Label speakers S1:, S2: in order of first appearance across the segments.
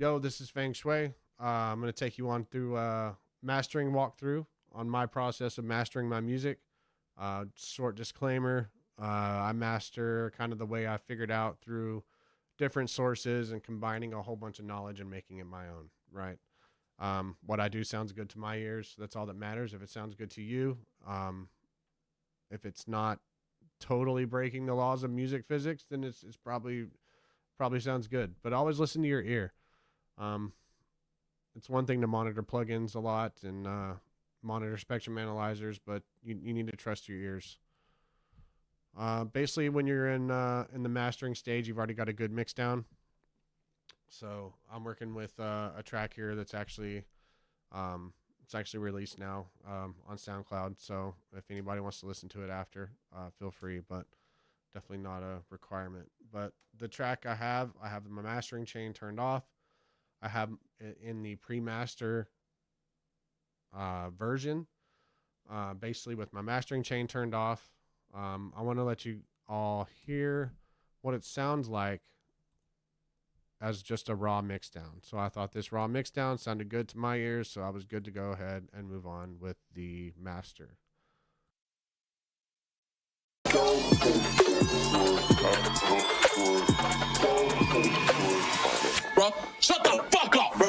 S1: Yo, this is Fang Shui. I'm going to take you on through mastering walkthrough on my process of mastering my music. Short disclaimer, I master kind of the way I figured out through different sources and combining a whole bunch of knowledge and making it my own, right? What I do sounds good to my ears. That's all that matters. If it sounds good to you, if it's not totally breaking the laws of music physics, then it's probably sounds good. But always listen to your ear. It's one thing to monitor plugins a lot and monitor spectrum analyzers, but you need to trust your ears. Basically, when you're in the mastering stage, you've already got a good mix down. So I'm working with a track here that's actually it's actually released now on SoundCloud. So if anybody wants to listen to it after, feel free, but definitely not a requirement. But the track I have my mastering chain turned off. I have it in the pre-master version, basically with my mastering chain turned off. I want to let you all hear what it sounds like as just a raw mix down. So I thought this raw mix down sounded good to my ears, so I was good to go ahead and move on with the master.
S2: Bro, shut the fuck up, bro.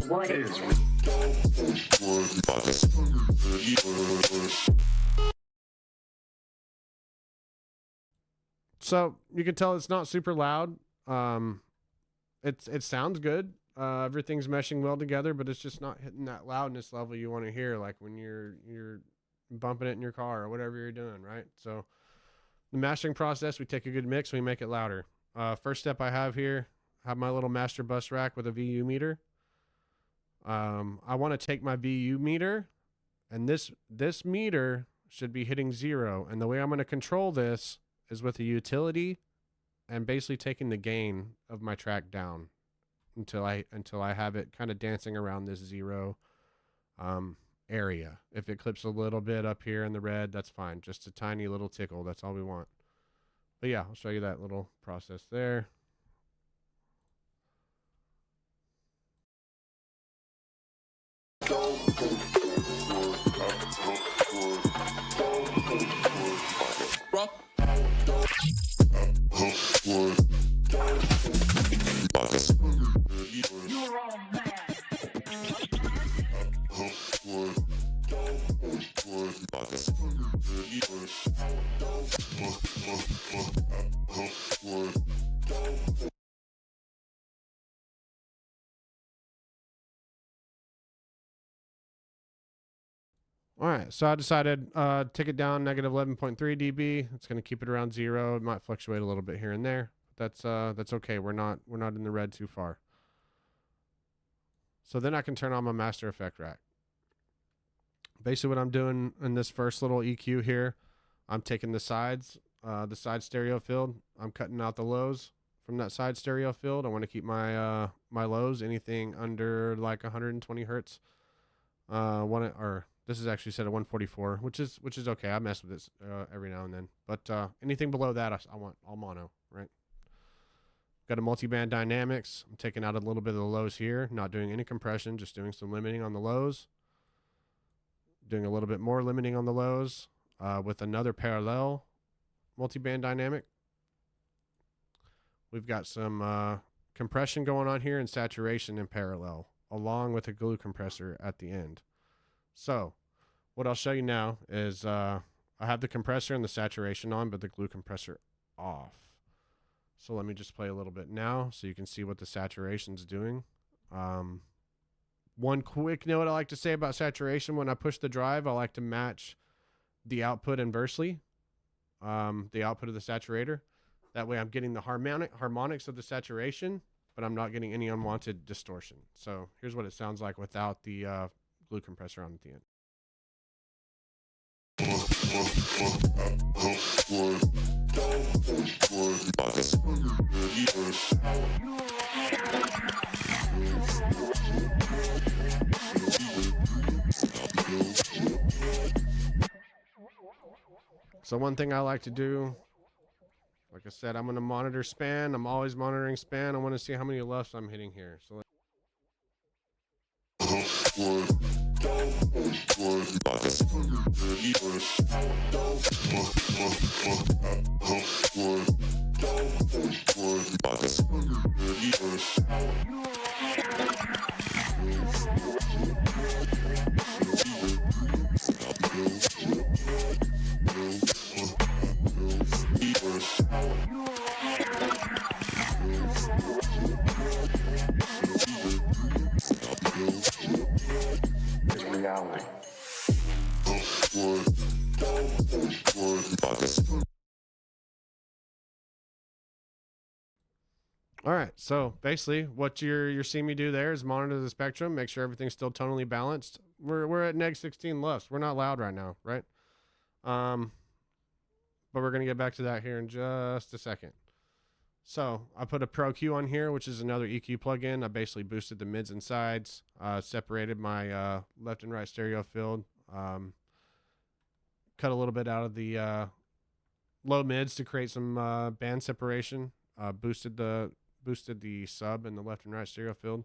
S3: What is
S1: So you can tell it's not super loud. It sounds good. Everything's meshing well together, but it's just not hitting that loudness level you want to hear, like when you're bumping it in your car or whatever you're doing, right? So the mastering process, we take a good mix, we make it louder. First step I have here, I have my little master bus rack with a VU meter. I want to take my VU meter, and this meter should be hitting 0. And the way I'm going to control this is with a utility and basically taking the gain of my track down until I have it kind of dancing around this 0 area. If it clips a little bit up here in the red, that's fine. Just a tiny little tickle. That's all we want. But yeah, I'll show you that little process there.
S2: Bro.
S1: All right, so I decided take it down negative 11.3 dB. It's going to keep it around 0. It might fluctuate a little bit here and there. That's okay. We're not in the red too far. So then I can turn on my master effect rack. Basically what I'm doing in this first little EQ here, I'm taking the side stereo field. I'm cutting out the lows from that side stereo field. I want to keep my my lows anything under like 120 hertz. This is actually set at 144, which is okay. I mess with this every now and then, but anything below that, I want all mono, right? Got a multi-band dynamics. I'm taking out a little bit of the lows here, not doing any compression, just doing some limiting on the lows. Doing a little bit more limiting on the lows with another parallel multi-band dynamic. We've got some compression going on here and saturation in parallel, along with a glue compressor at the end. So what I'll show you now is I have the compressor and the saturation on, but the glue compressor off. So let me just play a little bit now so you can see what the saturation's doing. One quick note I like to say about saturation: when I push the drive, I like to match the output inversely, the output of the saturator. That way I'm getting the harmonics of the saturation, but I'm not getting any unwanted distortion. So here's what it sounds like without the glue compressor on at the end. So one thing I like to do, like I said, I'm going to monitor span. I'm always monitoring span. I want to see how many lefts I'm hitting here. So
S2: reality.
S1: all right, so basically what you're seeing me do there is monitor the spectrum, make sure everything's still tonally balanced. We're at -16 lefts. We're not loud right now, right? But we're gonna get back to that here in just a second. So I put a Pro Q on here, which is another EQ plugin. I basically boosted the mids and sides, separated my left and right stereo field, cut a little bit out of the low mids to create some band separation, boosted the sub and the left and right stereo field,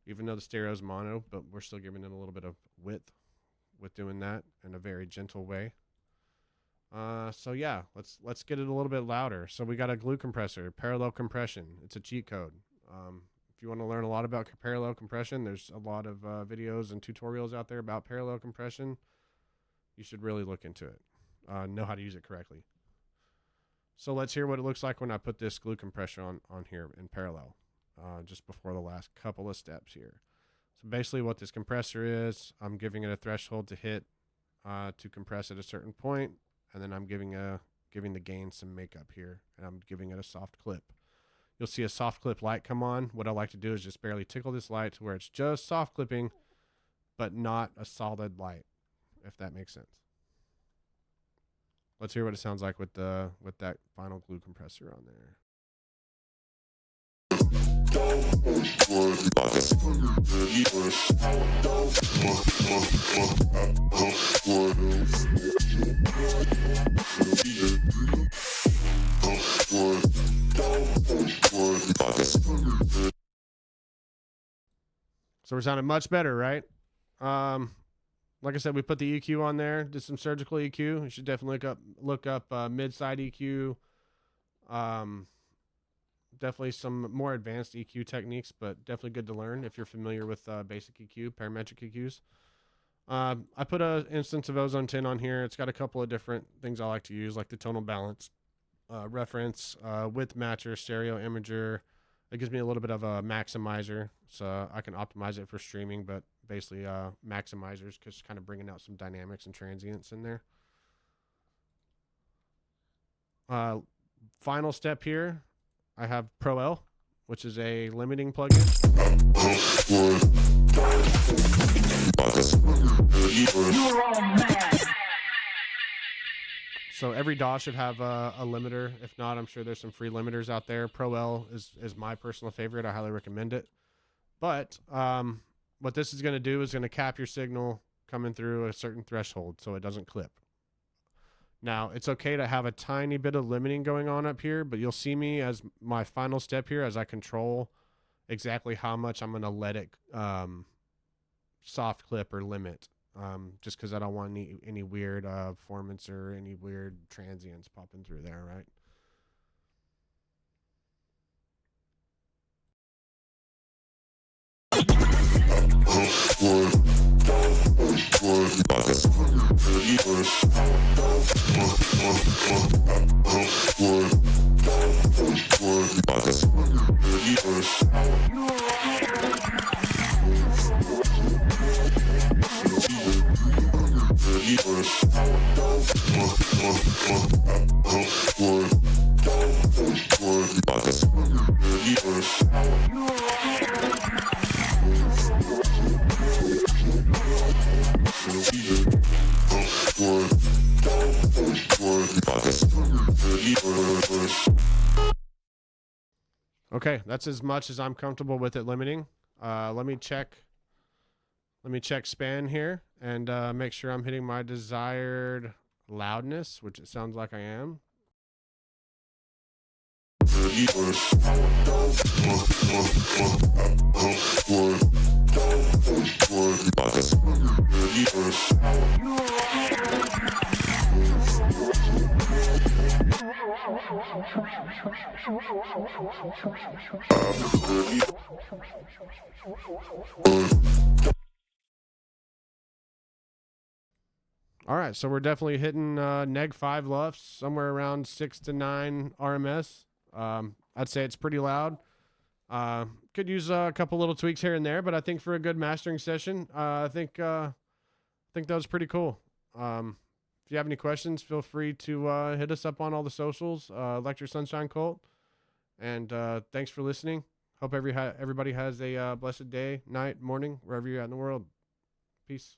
S1: even though the stereo is mono, but we're still giving it a little bit of width with doing that in a very gentle way. So yeah, let's get it a little bit louder. So we got a glue compressor, parallel compression. It's a cheat code. If you want to learn a lot about parallel compression, there's a lot of videos and tutorials out there about parallel compression. You should really look into it, know how to use it correctly. So let's hear what it looks like when I put this glue compressor on here in parallel, just before the last couple of steps here. So basically what this compressor is, I'm giving it a threshold to hit to compress at a certain point, and then I'm giving the gain some makeup here, and I'm giving it a soft clip. You'll see a soft clip light come on. What I like to do is just barely tickle this light to where it's just soft clipping, but not a solid light, if that makes sense. Let's hear what it sounds like with that final glue compressor on there. So we're sounding much better, right? Like I said, we put the EQ on there, did some surgical EQ. You should definitely look up mid-side EQ. Definitely some more advanced EQ techniques, but definitely good to learn if you're familiar with basic EQ, parametric EQs. I put an instance of Ozone 10 on here. It's got a couple of different things I like to use, like the tonal balance, reference, width matcher, stereo imager. It gives me a little bit of a maximizer, so I can optimize it for streaming, but basically maximizers, because kind of bringing out some dynamics and transients in there. Final step here, I have Pro L, which is a limiting plugin. So every DAW should have a limiter. If not, I'm sure there's some free limiters out there. Pro L is my personal favorite. I highly recommend it. But what this is going to do is going to cap your signal coming through a certain threshold so it doesn't clip. Now, it's okay to have a tiny bit of limiting going on up here, but you'll see me as my final step here as I control exactly how much I'm going to let it soft clip or limit. Just because I don't want any weird performance or any weird transients popping through there, right? Okay, that's as much as I'm comfortable with it limiting. Let me check span here and make sure I'm hitting my desired loudness, which it sounds like I am. All right, so we're definitely hitting neg 5 lufs, somewhere around 6 to 9 RMS. I'd say it's pretty loud. Could use a couple little tweaks here and there, but I think for a good mastering session, I think that was pretty cool. If you have any questions, feel free to hit us up on all the socials, Lecture Sunshine Cult. And thanks for listening. Hope everybody has a blessed day, night, morning, wherever you're at in the world. Peace.